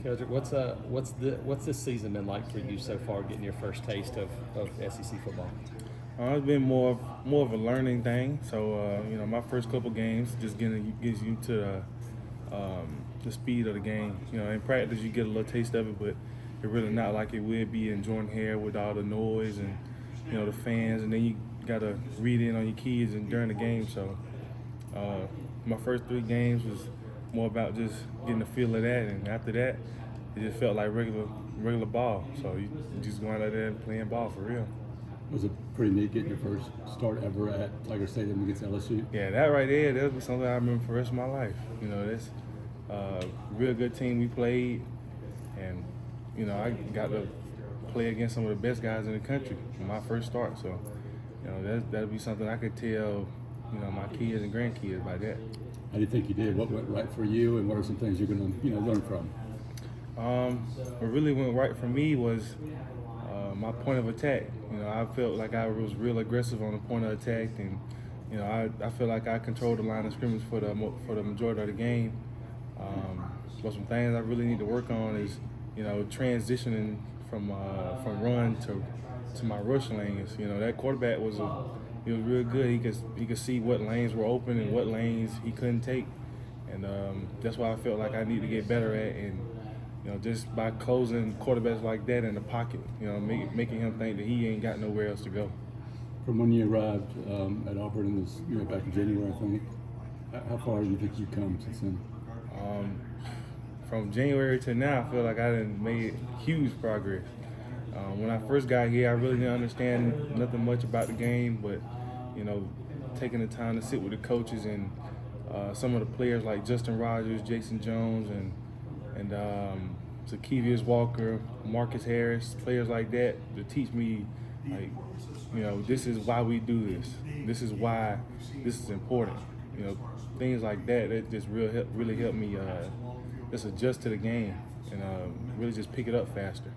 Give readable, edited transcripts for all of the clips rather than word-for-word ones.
Keldric, what's this season been like for you so far, getting your first taste of SEC football? It's been more of a learning thing. So my first couple games just gets you to the speed of the game. In practice you get a little taste of it, but it's really not like it would be in Jordan Hare with all the noise and the fans, and then you got to read in on your kids and during the game. So my first 3 games was more about just getting the feel of that, and after that, it just felt like regular ball. So you just going out there and playing ball for real. Was it pretty neat getting your first start ever at Tiger Stadium against LSU? Yeah, that right there, that'll be something I remember for the rest of my life. That's a real good team we played, and I got to play against some of the best guys in the country in my first start. So, that'll be something I could tell, my kids and grandkids by that. How do you think you did? What went right for you, and what are some things you're going to learn from? What really went right for me was my point of attack. I felt like I was real aggressive on the point of attack, and I feel like I controlled the line of scrimmage for the majority of the game. But some things I really need to work on is transitioning from run to my rush lanes. That quarterback was real good. He could see what lanes were open and what lanes he couldn't take, and that's what I felt like I need to get better at. And just by closing quarterbacks like that in the pocket, making him think that he ain't got nowhere else to go. From when you arrived at Auburn in this, back in January, I think, how far do you think you've come since then? From January to now, I feel like I done made huge progress. When I first got here, I really didn't understand nothing much about the game, but taking the time to sit with the coaches and some of the players like Justin Rogers, Jason Jones, and Zakevious Walker, Marcus Harris, players like that to teach me, this is why we do this. This is why this is important. Things like that. That just really helped me just adjust to the game and really just pick it up faster.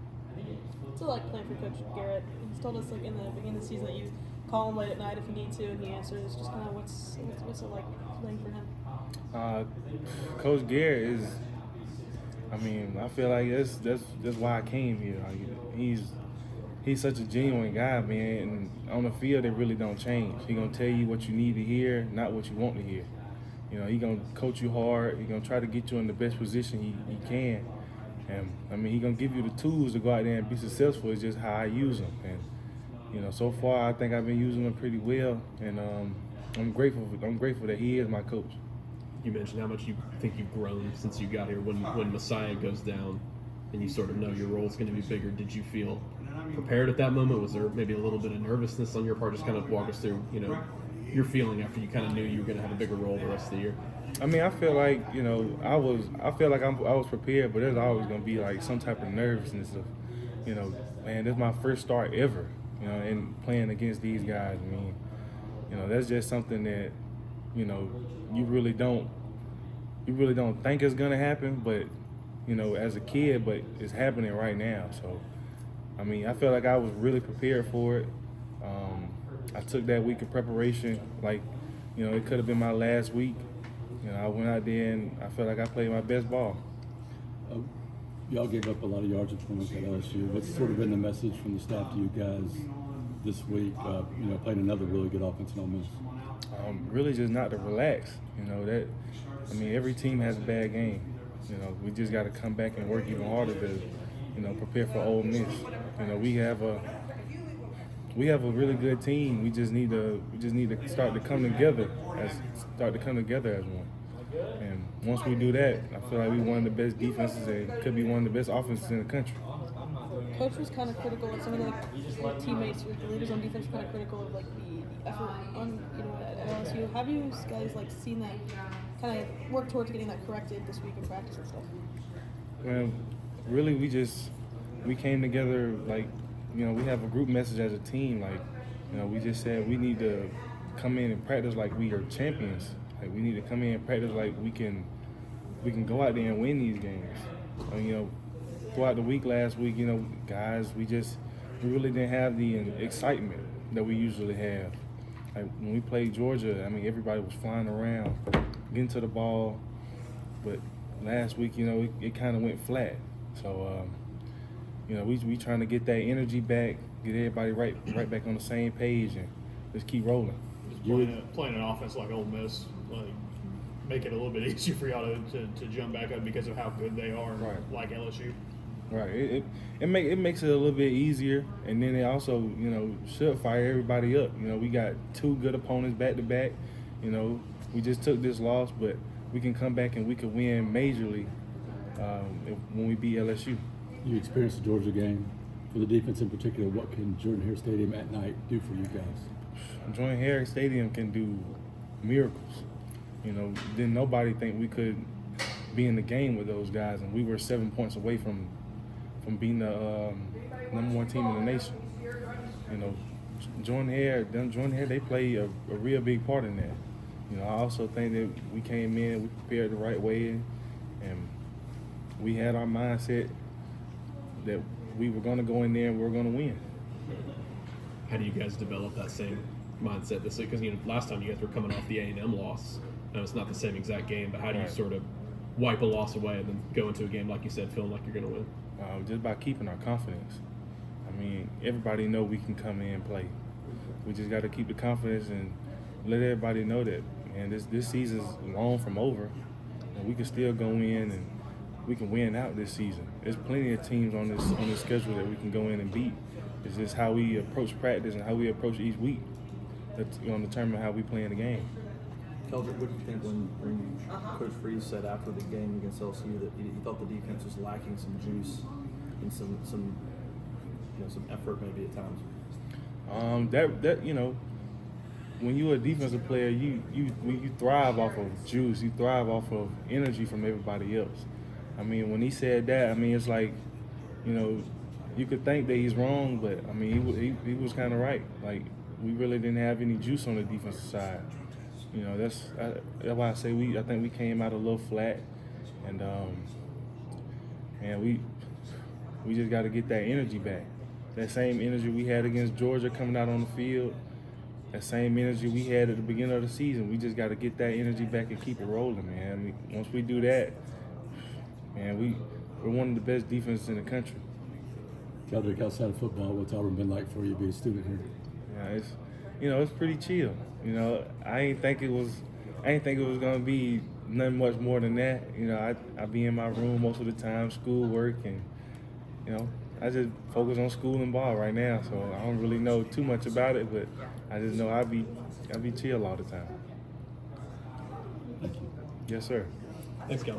What's it like playing for Coach Garrett? He's told us in the beginning of the season that you call him late at night if you need to, and he answers. Just kind of what's it like playing for him? Coach Garrett is. I feel like that's why I came here. He's such a genuine guy, man. And on the field, it really don't change. He gonna tell you what you need to hear, not what you want to hear. He gonna coach you hard. He gonna try to get you in the best position he can. And he gonna give you the tools to go out there and be successful. It's just how I use them. And so far I think I've been using them pretty well. And I'm grateful that he is my coach. You mentioned how much you think you've grown since you got here. When Messiah goes down and you sort of know your role is going to be bigger, did you feel prepared at that moment? Was there maybe a little bit of nervousness on your part? Just kind of walk us through, your feeling after you kind of knew you were going to have a bigger role the rest of the year. I feel like I was prepared, but there's always going to be like some type of nervousness of, man, this is my first start ever, and playing against these guys. That's just something that you really don't think it's gonna happen, but as a kid, but it's happening right now. So I feel like I was really prepared for it. I took that week of preparation like it could have been my last week. I went out there and I felt like I played my best ball. Y'all gave up a lot of yards and points at LSU. What's sort of been the message from the staff to you guys this week? Playing another really good offense in Ole Miss. Really just not to relax. Every team has a bad game. We just got to come back and work even harder to, prepare for Ole Miss. We have a really good team. We just need to start to come together as one. And once we do that, I feel like we're one of the best defenses and could be one of the best offenses in the country. Coach was kind of critical of some of the teammates, the leaders on defense, were kind of critical of the effort on at LSU. Have you guys seen that kind of work towards getting that corrected this week in practice and stuff? Well, really, we came together we have a group message as a team. We just said we need to come in and practice like we are champions. We need to come in and practice like we can go out there and win these games. Throughout the week last week, guys, we really didn't have the excitement that we usually have. When we played Georgia, everybody was flying around, getting to the ball. But last week, it kind of went flat. So, you know, we trying to get that energy back, get everybody right back on the same page, and just keep rolling. Just playing an offense like Ole Miss, like make it a little bit easier for y'all to jump back up because of how good they are, Right. like LSU. Right. It makes it a little bit easier, and then it also, you know, should fire everybody up. You know, we got 2 good opponents back to back. You know, we just took this loss, but we can come back and we can win majorly when we beat LSU. You experienced the Georgia game. For the defense in particular, what can Jordan-Hare Stadium at night do for you guys? Jordan-Hare Stadium can do miracles. You know, didn't nobody think we could be in the game with those guys, and we were 7 points away from being the number 1 team in the nation. You know, Jordan-Hare, they play a real big part in that. You know, I also think that we came in, we prepared the right way, and we had our mindset that we were going to go in there and we were going to win. How do you guys develop that same mindset this week? Because, you know, last time you guys were coming off the A&M loss. I know it's not the same exact game, but how do you sort of wipe a loss away and then go into a game, like you said, feeling like you're going to win? Just by keeping our confidence. I mean, everybody know we can come in and play. We just got to keep the confidence and let everybody know that, man, this season's long from over, and we can still go in and we can win out this season. There's plenty of teams on this schedule that we can go in and beat. It's just how we approach practice and how we approach each week that's going to determine how we play in the game. Keldric, what do you think when Coach Freeze said after the game against LSU that he thought the defense was lacking some juice and some effort maybe at times? That you know, when you're a defensive player, you thrive off of juice. You thrive off of energy from everybody else. I mean, when he said that, I mean, it's like, you know, you could think that he's wrong, but I mean, he was kind of right. Like, we really didn't have any juice on the defensive side. You know, that's why I say I think we came out a little flat, and we just got to get that energy back. That same energy we had against Georgia coming out on the field, that same energy we had at the beginning of the season. We just got to get that energy back and keep it rolling, man. I mean, once we do that, man, we're one of the best defenses in the country. Keldric, outside of football, what's Auburn been like for you being a student here? Yeah, it's pretty chill. You know, I ain't think it was gonna be nothing much more than that. You know, I be in my room most of the time, school work, and you know, I just focus on school and ball right now. So I don't really know too much about it, but I just know I be chill all the time. Thank you. Yes, sir. Thanks, Kelly.